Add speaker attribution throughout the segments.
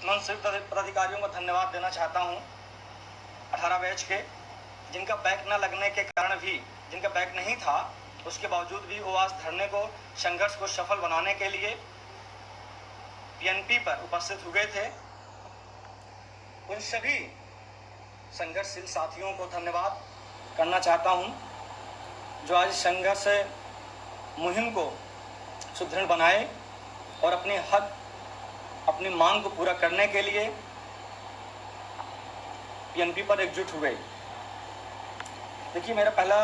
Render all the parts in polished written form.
Speaker 1: मैं उन सभी पदाधिकारियों को धन्यवाद देना चाहता हूँ 18 बैच के, जिनका बैक न लगने के कारण भी, जिनका बैक नहीं था उसके बावजूद भी वो आज धरने को, संघर्ष को सफल बनाने के लिए पीएनपी पर उपस्थित हुए थे। उन सभी संघर्षशील साथियों को धन्यवाद करना चाहता हूं जो आज संघर्ष मुहिम को सुदृढ़ बनाए और अपने हक, अपनी मांग को पूरा करने के लिए पीएनपी पर एकजुट हुए। देखिए, मेरा पहला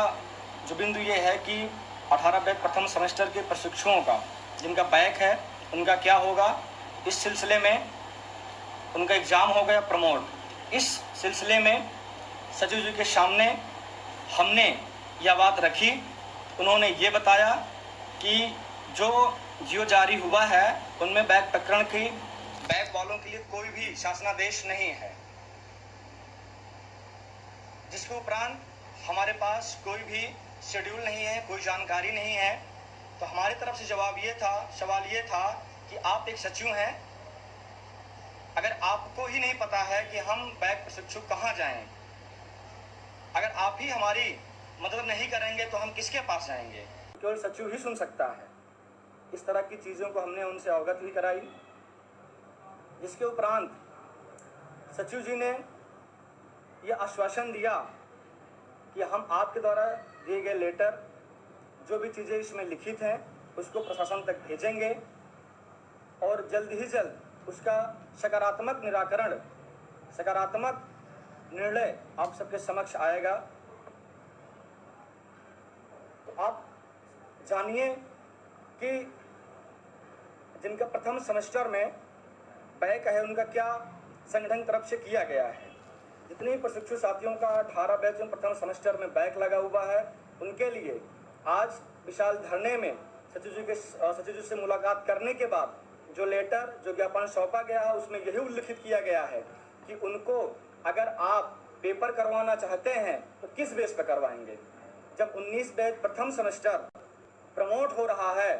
Speaker 1: जो बिंदु ये है कि 18 बैच प्रथम सेमेस्टर के प्रशिक्षुओं का, जिनका बैक है, उनका क्या होगा। इस सिलसिले में उनका एग्ज़ाम हो गया प्रमोट। इस सिलसिले में सचिव जी के सामने हमने यह बात रखी। उन्होंने ये बताया कि जो जियो जारी हुआ है उनमें बैक प्रकरण की, बैक वालों के लिए कोई भी शासनादेश नहीं है, जिसके उपरांत हमारे पास कोई भी शेड्यूल नहीं है, कोई जानकारी नहीं है। तो हमारी तरफ से सवाल ये था कि आप एक सचिव हैं, अगर आपको ही नहीं पता है कि हम बैक प्रशिक्षु कहाँ जाएं, अगर आप ही हमारी मदद नहीं करेंगे तो हम किसके पास जाएंगे। केवल सचिव ही सुन सकता है। इस तरह की चीज़ों को हमने उनसे अवगत भी कराई, जिसके उपरांत सचिव जी ने यह आश्वासन दिया कि हम आपके द्वारा दिए गए लेटर, जो भी चीज़ें इसमें लिखित हैं, उसको प्रशासन तक भेजेंगे और जल्द ही जल्द उसका सकारात्मक निराकरण, सकारात्मक निर्णय आप सबके समक्ष आएगा। तो आप जानिए कि जिनका प्रथम सेमेस्टर में बैक है उनका क्या संगठन तरफ से किया गया है। जितने प्रशिक्षु साथियों का 18 बैच में प्रथम सेमेस्टर में बैक लगा हुआ है, उनके लिए आज विशाल धरने में सचिव जी से मुलाकात करने के बाद जो लेटर, जो ज्ञापन सौंपा गया है, उसमें यही उल्लिखित किया गया है कि उनको अगर आप पेपर करवाना चाहते हैं तो किस बेस पर करवाएंगे। जब 19 बैच प्रथम सेमेस्टर प्रमोट हो रहा है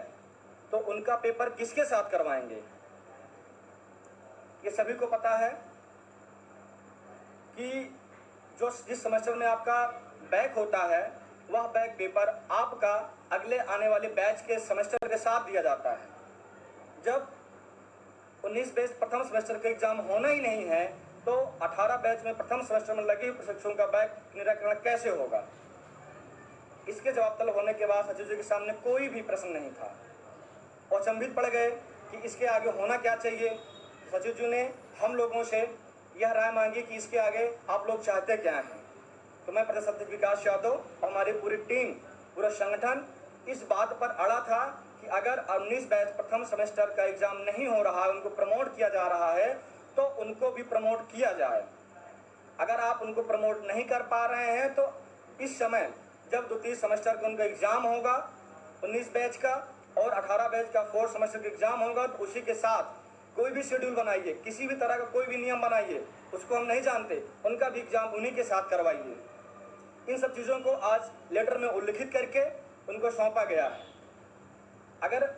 Speaker 1: तो उनका पेपर किसके साथ करवाएंगे। ये सभी को पता है कि जिस सेमेस्टर में आपका बैक होता है वह बैक पेपर आपका अगले आने वाले बैच के सेमेस्टर के साथ दिया जाता है। जब 19 बैच प्रथम सेमेस्टर का एग्जाम होना ही नहीं है तो 18 बैच में प्रथम सेमेस्टर में लगे प्रशिक्षुओं का बैक निराकरण कैसे होगा। इसके जवाब तलब होने के बाद सचिव जी के सामने कोई भी प्रश्न नहीं था और अचंभित पड़ गए कि इसके आगे होना क्या चाहिए। सचिव जी ने हम लोगों से यह राय मांगी कि इसके आगे आप लोग चाहते क्या हैं। तो मैं प्रदेश अध्यक्ष विकास यादव और हमारी पूरी टीम, पूरा संगठन इस बात पर अड़ा था कि अगर 19 बैच प्रथम सेमेस्टर का एग्जाम नहीं हो रहा है, उनको प्रमोट किया जा रहा है, तो उनको भी प्रमोट किया जाए। अगर आप उनको प्रमोट नहीं कर पा रहे हैं तो इस समय जब द्वितीय सेमेस्टर का उनका एग्जाम होगा 19 बैच का और 18 बैच का 4th सेमेस्टर का एग्जाम होगा, तो उसी के साथ कोई भी शेड्यूल बनाइए, किसी भी तरह का कोई भी नियम बनाइए, उसको हम नहीं जानते, उनका भी एग्जाम उन्हीं के साथ करवाइए। इन सब चीज़ों को आज लेटर में उल्लिखित करके उनको सौंपा गया है। अगर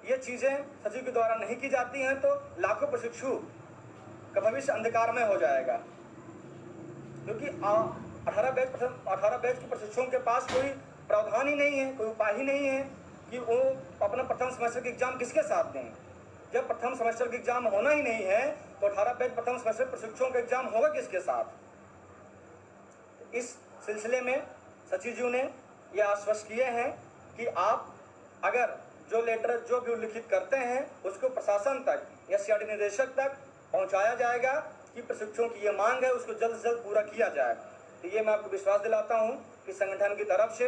Speaker 1: ये चीज़ें सचिव के द्वारा नहीं की जाती हैं तो लाखों प्रशिक्षु का भविष्य अंधकार में हो जाएगा, क्योंकि 18 बैच के प्रशिक्षुओं के पास कोई प्रावधान ही नहीं है, कोई उपाय ही नहीं है कि वो अपना प्रथम सेमेस्टर के एग्जाम किसके साथ दें। जब प्रथम सेमेस्टर का एग्जाम होना ही नहीं है तो 18 बैच प्रथम सेमेस्टर प्रशिक्षुओं का एग्जाम होगा किसके साथ। इस सिलसिले में सचिव जी ने यह आश्वस्त किए हैं कि आप अगर जो लेटर, जो भी उल्लिखित करते हैं उसको प्रशासन तक या सीआरडी निदेशक तक पहुंचाया जाएगा कि प्रशिक्षुओं की ये मांग है, उसको जल्द से जल्द पूरा किया जाए। तो ये मैं आपको विश्वास दिलाता हूं कि संगठन की तरफ से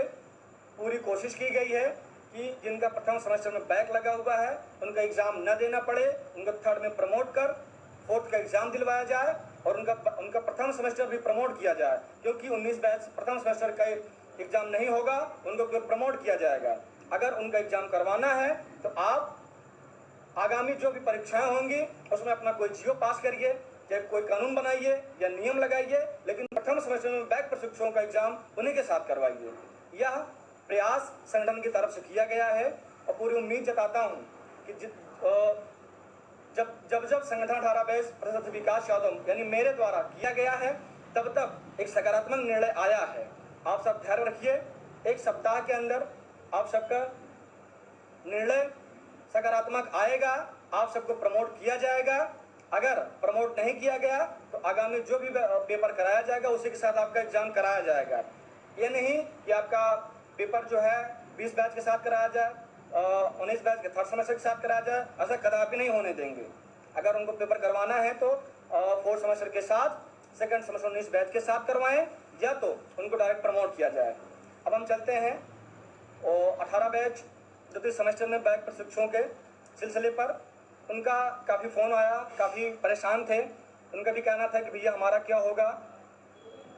Speaker 1: पूरी कोशिश की गई है कि जिनका प्रथम सेमेस्टर में बैक लगा हुआ है उनका एग्जाम न देना पड़े, उनको 3rd में प्रमोट कर 4th का एग्जाम दिलवाया जाए और उनका प्रथम सेमेस्टर भी प्रमोट किया जाए, क्योंकि 19 बैच प्रथम सेमेस्टर का एग्जाम नहीं होगा, उनको केवल प्रमोट किया जाएगा। अगर उनका एग्जाम करवाना है तो आप आगामी जो भी परीक्षाएं होंगी उसमें अपना कोई जियो पास करिए, चाहे कोई कानून बनाइए या नियम लगाइए, लेकिन प्रथम सेमेस्टर में बैक प्रशिक्षुओं का एग्जाम उन्हीं के साथ करवाइए। यह प्रयास संगठन की तरफ से किया गया है और पूरी उम्मीद जताता हूं कि जब संगठन 18 बैच प्रोफेसर विकास यादव यानी मेरे द्वारा किया गया है, तब तक एक सकारात्मक निर्णय आया है। आप सब ध्यान रखिए, एक सप्ताह के अंदर आप सबका निर्णय सकारात्मक आएगा, आप सबको प्रमोट किया जाएगा। अगर प्रमोट नहीं किया गया तो आगामी जो भी पेपर कराया जाएगा उसी के साथ आपका एग्जाम कराया जाएगा। ये नहीं कि आपका पेपर जो है 20 बैच के साथ कराया जाए, 19 बैच के थर्ड सेमेस्टर के साथ कराया जाए, ऐसा कदापि नहीं होने देंगे। अगर उनको पेपर करवाना है तो फोर्थ सेमेस्टर के साथ सेकंड सेमेस्टर 19 बैच के साथ करवाएं, या तो उनको डायरेक्ट प्रमोट किया जाए। अब हम चलते हैं 18 बैच द्वितीय सेमेस्टर में बैच प्रशिक्षुओं के सिलसिले पर। उनका काफ़ी फ़ोन आया, काफ़ी परेशान थे। उनका भी कहना था कि भैया हमारा क्या होगा,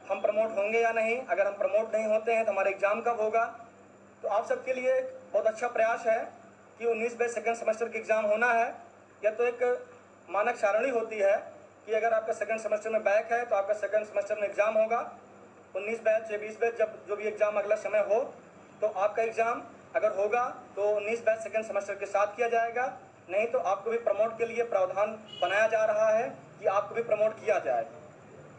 Speaker 1: हम प्रमोट होंगे या नहीं, अगर हम प्रमोट नहीं होते हैं तो हमारा एग्ज़ाम कब होगा। तो आप सबके लिए एक बहुत अच्छा प्रयास है कि 19 बैच सेकंड सेमेस्टर का एग्ज़ाम होना है। या तो एक मानक सारणी होती है कि अगर आपका सेकंड सेमेस्टर में बैक है तो आपका सेकंड सेमेस्टर में एग्ज़ाम होगा। 19 बैच या 20 बैच जब जो भी एग्ज़ाम अगला समय हो तो आपका एग्ज़ाम अगर होगा तो 19 बैच सेकंड सेमेस्टर के साथ किया जाएगा, नहीं तो आपको भी प्रमोट के लिए प्रावधान बनाया जा रहा है कि आपको भी प्रमोट किया जाए।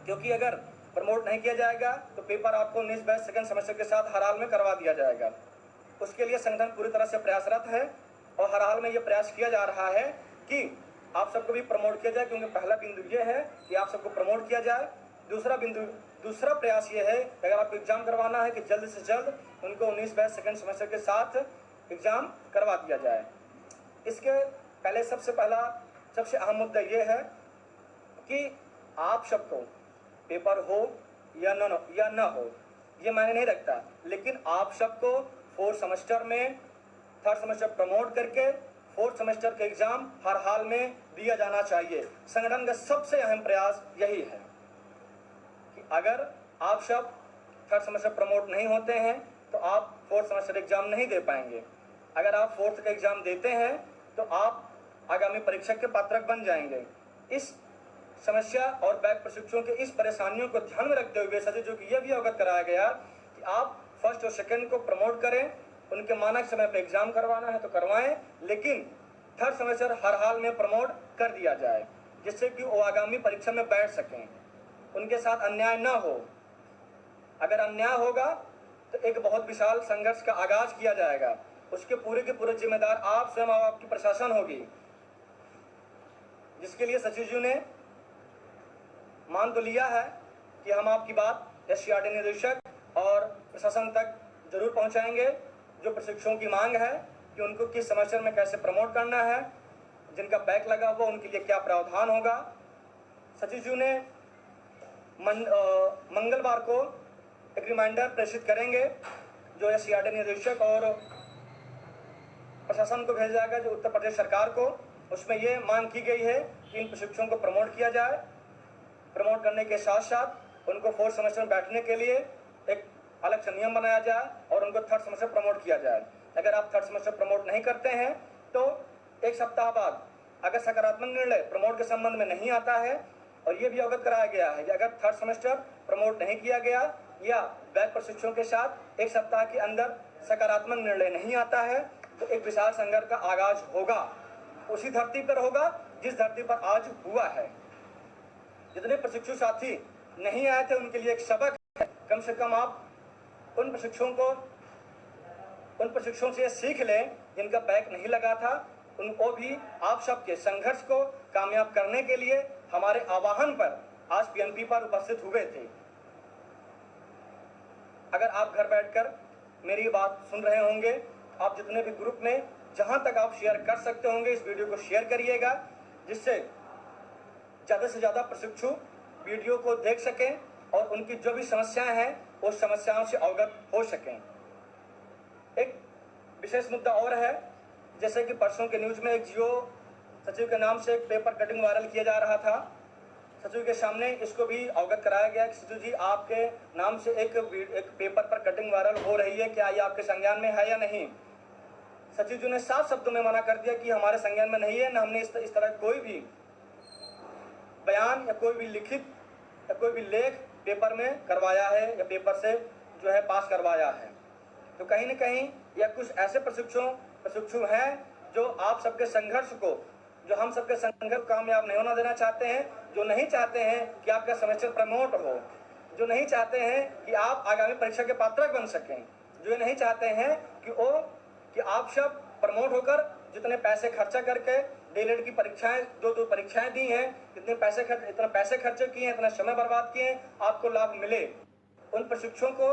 Speaker 1: क्योंकि अगर प्रमोट नहीं किया जाएगा तो पेपर आपको 19 बैच सेकंड सेमेस्टर के साथ हर हाल में करवा दिया जाएगा। उसके लिए संगठन पूरी तरह से प्रयासरत है और हर हाल में ये प्रयास किया जा रहा है कि आप सबको भी प्रमोट किया जाए, क्योंकि पहला बिंदु ये है कि आप सबको प्रमोट किया जाए। दूसरा प्रयास ये है कि अगर आपको एग्ज़ाम करवाना है कि जल्द से जल्द उनको 19 बैच सेकंड सेमेस्टर के साथ एग्ज़ाम करवा दिया जाए। इसके पहले सबसे अहम मुद्दा ये है कि आप सबको पेपर हो या न हो ये मायने नहीं रखता, लेकिन आप सबको फोर्थ सेमेस्टर में थर्ड सेमेस्टर प्रमोट करके फोर्थ सेमेस्टर के एग्ज़ाम हर हाल में दिया जाना चाहिए। संगठन का सबसे अहम प्रयास यही है कि अगर आप सब थर्ड सेमेस्टर प्रमोट नहीं होते हैं तो आप फोर्थ सेमेस्टर एग्ज़ाम नहीं दे पाएंगे। अगर आप फोर्थ का एग्ज़ाम देते हैं तो आप आगामी परीक्षा के पात्रक बन जाएंगे। इस समस्या और बैक प्रशिक्षुओं के इस परेशानियों को ध्यान में रखते हुए सचिव को यह भी अवगत कराया गया कि आप फर्स्ट और सेकंड को प्रमोट करें, उनके मानक समय पर एग्ज़ाम करवाना है तो करवाएं, लेकिन थर्ड सेमेस्टर हर हाल में प्रमोट कर दिया जाए, जिससे कि वो आगामी परीक्षा में बैठ सकें, उनके साथ अन्याय न हो। अगर अन्याय होगा तो एक बहुत विशाल संघर्ष का आगाज किया जाएगा, उसके पूरे के पूरे जिम्मेदार आप स्वयं और आपकी प्रशासन होगी, जिसके लिए सचिव जी ने मान तो लिया है कि हम आपकी बात एससीईआरटी निदेशक और प्रशासन तक जरूर पहुंचाएंगे। जो प्रशिक्षुओं की मांग है कि उनको किस सेमेस्टर में कैसे प्रमोट करना है, जिनका बैक लगा हुआ उनके लिए क्या प्रावधान होगा। सचिव जी ने मंगलवार को एक रिमाइंडर प्रेषित करेंगे जो एससीईआरटी निदेशक और प्रशासन को भेजा जाएगा, जो उत्तर प्रदेश सरकार को। उसमें ये मांग की गई है कि इन प्रशिक्षुओं को प्रमोट किया जाए, प्रमोट करने के साथ साथ उनको फोर्थ सेमेस्टर में बैठने के लिए एक अलग से नियम बनाया जाए और उनको थर्ड सेमेस्टर प्रमोट किया जाए। अगर आप थर्ड सेमेस्टर प्रमोट नहीं करते हैं तो एक सप्ताह बाद अगर सकारात्मक निर्णय प्रमोट के संबंध में नहीं आता है, और ये भी अवगत कराया गया है कि अगर थर्ड सेमेस्टर प्रमोट नहीं किया गया या बैक प्रशिक्षुओं के साथ एक सप्ताह के अंदर सकारात्मक निर्णय नहीं आता है तो एक विशाल संघर्ष का आगाज होगा। उसी धरती पर होगा जिस धरती पर आज हुआ है। जितने प्रशिक्षु साथी नहीं आए थे उनके लिए एक सबक है, कम से कम आप उन प्रशिक्षुओं से सीख लें जिनका बैक नहीं लगा था। उनको भी आप सबके संघर्ष को कामयाब करने के लिए हमारे आह्वान पर आज पीएनपी पर उपस्थित हुए थे। अगर आप घर बैठकर मेरी बात सुन रहे होंगे, आप जितने भी ग्रुप में जहां तक आप शेयर कर सकते होंगे इस वीडियो को शेयर करिएगा, जिससे ज़्यादा से ज़्यादा प्रशिक्षु वीडियो को देख सकें और उनकी जो भी समस्याएं हैं उस समस्याओं से अवगत हो सकें। एक विशेष मुद्दा और है, जैसे कि परसों के न्यूज़ में एक जियो सचिव के नाम से एक पेपर कटिंग वायरल किया जा रहा था। सचिव के सामने इसको भी अवगत कराया गया कि सचिव जी आपके नाम से एक पेपर पर कटिंग वायरल हो रही है, क्या ये आपके संज्ञान में है या नहीं। सचिव जी ने साफ शब्दों में मना कर दिया कि हमारे संज्ञान में नहीं है, न हमने इस तरह कोई भी बयान या कोई भी लिखित या कोई भी लेख पेपर में करवाया है या पेपर से जो है पास करवाया है। तो कहीं न कहीं यह कुछ ऐसे प्रशिक्षु हैं जो आप सबके संघर्ष को जो हम सबके संघर्ष कामयाब नहीं होना देना चाहते हैं, जो नहीं चाहते हैं कि आपका सेमेस्टर प्रमोट हो, जो नहीं चाहते हैं कि आप आगामी परीक्षा के पात्रक बन सकें, जो ये नहीं चाहते हैं कि आप सब प्रमोट होकर जितने पैसे खर्चा करके डीएलएड की परीक्षाएं दो परीक्षाएं दी हैं, इतने पैसे खर्च किए हैं, इतना समय बर्बाद किए हैं, आपको लाभ मिले। उन प्रशिक्षुओं को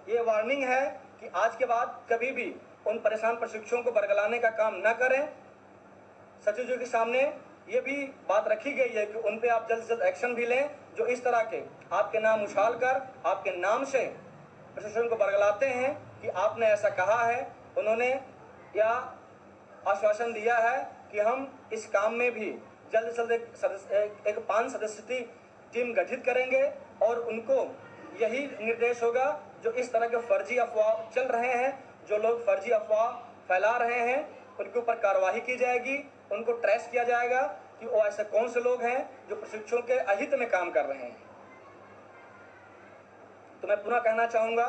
Speaker 1: ये वार्निंग है कि आज के बाद कभी भी उन परेशान प्रशिक्षुओं को बरगलाने का काम न करें। सचिव जी के सामने ये भी बात रखी गई है कि उन पे आप जल्द से जल्द एक्शन भी लें, जो इस तरह के आपके नाम उछाल कर आपके नाम से प्रशासन को बरगलाते हैं कि आपने ऐसा कहा है। उन्होंने या आश्वासन दिया है कि हम इस काम में भी जल्द से जल्द एक 5 सदस्यीय टीम गठित करेंगे और उनको यही निर्देश होगा जो इस तरह के फर्जी अफवाह चल रहे हैं, जो लोग फर्जी अफवाह फैला रहे हैं, उनके ऊपर कार्रवाई की जाएगी, उनको ट्रेस किया जाएगा कि वो ऐसे कौन से लोग हैं जो प्रशिक्षुओं के अहित में काम कर रहे हैं। तो मैं पुनः कहना चाहूँगा,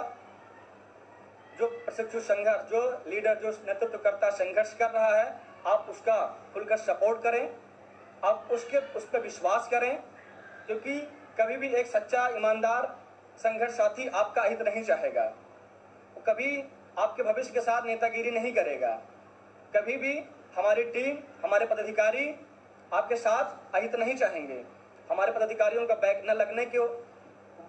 Speaker 1: जो प्रशिक्षु संघर्ष, जो लीडर, जो नेतृत्वकर्ता संघर्ष कर रहा है, आप उसका खुलकर सपोर्ट करें, आप उस पर विश्वास करें, क्योंकि कभी भी एक सच्चा ईमानदार संघर्ष साथी आपका अहित नहीं चाहेगा, कभी आपके भविष्य के साथ नेतागिरी नहीं करेगा, कभी भी हमारी टीम, हमारे पदाधिकारी आपके साथ अहित नहीं चाहेंगे। हमारे पदाधिकारियों का बैक न लगने के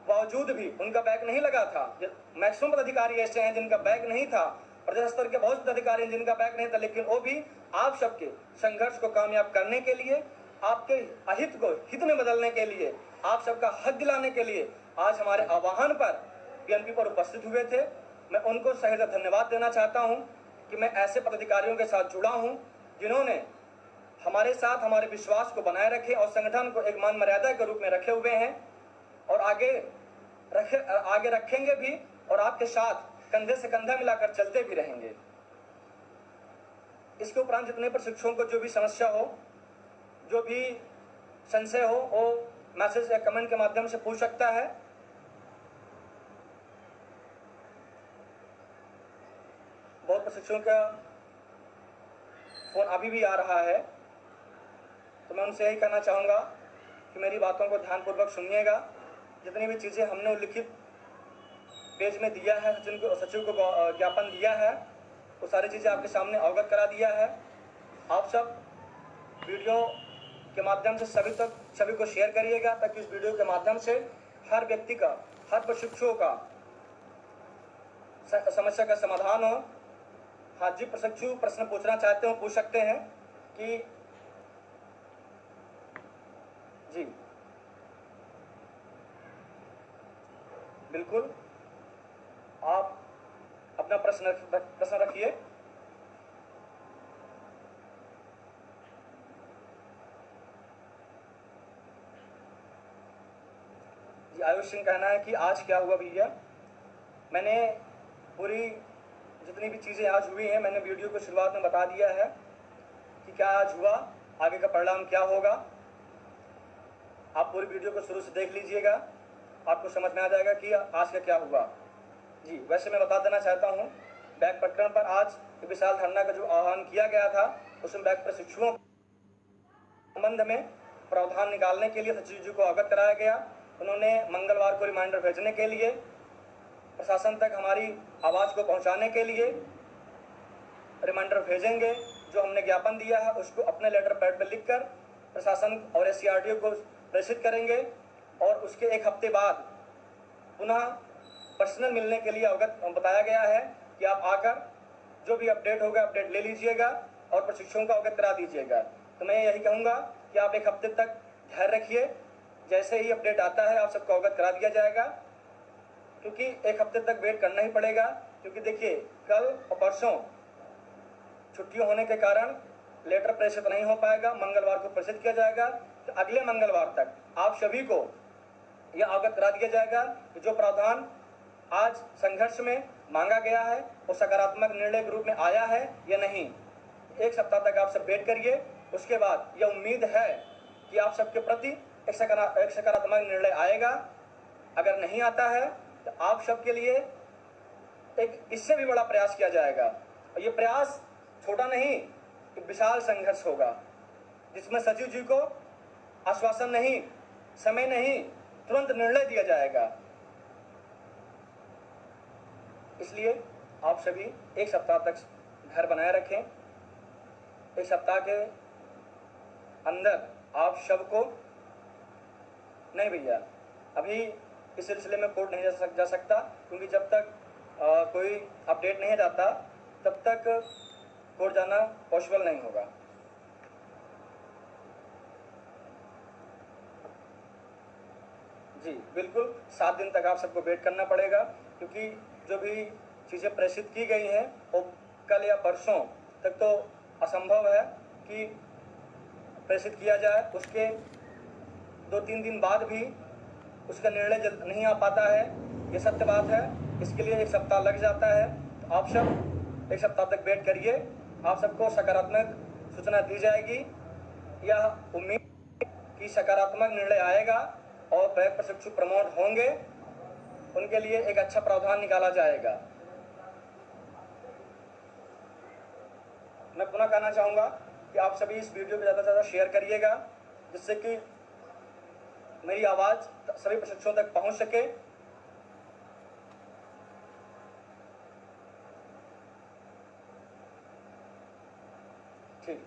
Speaker 1: बावजूद भी, उनका बैक नहीं लगा था, मैक्सिमम पदाधिकारी ऐसे हैं जिनका बैक नहीं था, प्रदेश स्तर के बहुत पदाधिकारी हैं जिनका बैक नहीं था, लेकिन वो भी आप सबके संघर्ष को कामयाब करने के लिए, आपके अहित को हित में बदलने के लिए, आप सबका हक दिलाने के लिए आज हमारे आह्वान पर पीएनपी पर उपस्थित हुए थे। मैं उनको सही धन्यवाद देना चाहता हूं कि मैं ऐसे पदाधिकारियों के साथ जुड़ा हूं जिन्होंने हमारे साथ हमारे विश्वास को बनाए रखे और संगठन को एक मान मर्यादा के रूप में रखे हुए हैं और आगे रखेंगे भी, और आपके साथ कंधे से कंधा मिलाकर चलते भी रहेंगे। इसके उपरांत जितने प्रशिक्षुओं को जो भी समस्या हो, जो भी संशय हो, वो मैसेज या कमेंट के माध्यम से पूछ सकता है। बहुत प्रशिक्षुओं का फोन अभी भी आ रहा है, तो मैं उनसे यही कहना चाहूँगा कि मेरी बातों को ध्यानपूर्वक सुनिएगा। जितनी भी चीज़ें हमने उल्लिखित पेज में दिया है, सचिव को ज्ञापन दिया है, वो सारी चीज़ें आपके सामने अवगत करा दिया है। आप सब वीडियो के माध्यम से सभी को शेयर करिएगा, ताकि इस वीडियो के माध्यम से हर व्यक्ति का, हर प्रशिक्षुओं का समस्या का समाधान हो। हाँ जी, प्रशिक्षु प्रश्न पूछना चाहते हो पूछ सकते हैं कि जी बिल्कुल, आप अपना प्रश्न रखिए। जी, आयुष सिंह कहना है कि आज क्या हुआ भैया। मैंने पूरी जितनी भी चीज़ें आज हुई हैं, मैंने वीडियो को शुरुआत में बता दिया है कि क्या आज हुआ, आगे का परिणाम क्या होगा। आप पूरी वीडियो को शुरू से देख लीजिएगा, आपको समझ में आ जाएगा कि आज का क्या हुआ। जी, वैसे मैं बता देना चाहता हूँ, बैक प्रकरण पर आज विशाल धरना का जो आह्वान किया गया था, उसमें बैक प्रशिक्षुओं संबंध में प्रावधान निकालने के लिए सचिव जी को अवगत कराया गया। उन्होंने मंगलवार को रिमाइंडर भेजने के लिए, प्रशासन तक हमारी आवाज़ को पहुंचाने के लिए रिमाइंडर भेजेंगे। जो हमने ज्ञापन दिया है उसको अपने लेटर पैड पर लिखकर प्रशासन और एससीईआरटी को प्रेषित करेंगे, और उसके एक हफ्ते बाद पुनः पर्सनल मिलने के लिए अवगत बताया गया है कि आप आकर जो भी अपडेट होगा अपडेट ले लीजिएगा और प्रशिक्षुओं को अवगत करा दीजिएगा। तो मैं यही कहूँगा कि आप एक हफ्ते तक धैर्य रखिए, जैसे ही अपडेट आता है आप सबको अवगत करा दिया जाएगा, क्योंकि एक हफ्ते तक वेट करना ही पड़ेगा। क्योंकि देखिए, कल और परसों छुट्टियों होने के कारण लेटर प्रेषित नहीं हो पाएगा, मंगलवार को प्रेषित किया जाएगा। तो अगले मंगलवार तक आप सभी को यह अवगत करा दिया जाएगा कि जो प्रावधान आज संघर्ष में मांगा गया है वो सकारात्मक निर्णय के रूप में आया है या नहीं। एक सप्ताह तक आप सब वेट करिए, उसके बाद यह उम्मीद है कि आप सबके प्रति एक सकारात्मक निर्णय आएगा। अगर नहीं आता है तो आप सबके लिए एक इससे भी बड़ा प्रयास किया जाएगा, और ये प्रयास छोटा नहीं, विशाल संघर्ष होगा। जिसमें सचिव जी को आश्वासन नहीं, समय नहीं, तुरंत निर्णय दिया जाएगा। इसलिए आप सभी एक सप्ताह तक घर बनाए रखें। एक सप्ताह के अंदर आप शव को नहीं भैया, अभी इस सिलसिले में कोर्ट नहीं जा सकता, क्योंकि जब तक कोई अपडेट नहीं जाता तब तक कोर्ट जाना पॉसिबल नहीं होगा। जी बिल्कुल, 7 दिन तक आप सबको वेट करना पड़ेगा, क्योंकि जो भी चीज़ें प्रेषित की गई हैं वो कल या परसों तक तो असंभव है कि प्रेषित किया जाए। उसके 2-3 दिन बाद भी उसका निर्णय जल्द नहीं आ पाता है, ये सत्य बात है। इसके लिए 1 सप्ताह लग जाता है। तो आप सब 1 सप्ताह तक वेट करिए, आप सबको सकारात्मक सूचना दी जाएगी। यह उम्मीद कि सकारात्मक निर्णय आएगा और बैक प्रशिक्षु प्रमोट होंगे, उनके लिए एक अच्छा प्रावधान निकाला जाएगा। मैं पुनः कहना चाहूँगा कि आप सभी इस वीडियो को ज़्यादा से ज़्यादा शेयर करिएगा, जिससे कि मेरी आवाज़ सभी प्रशिक्षुओं तक पहुँच सके। ठीक।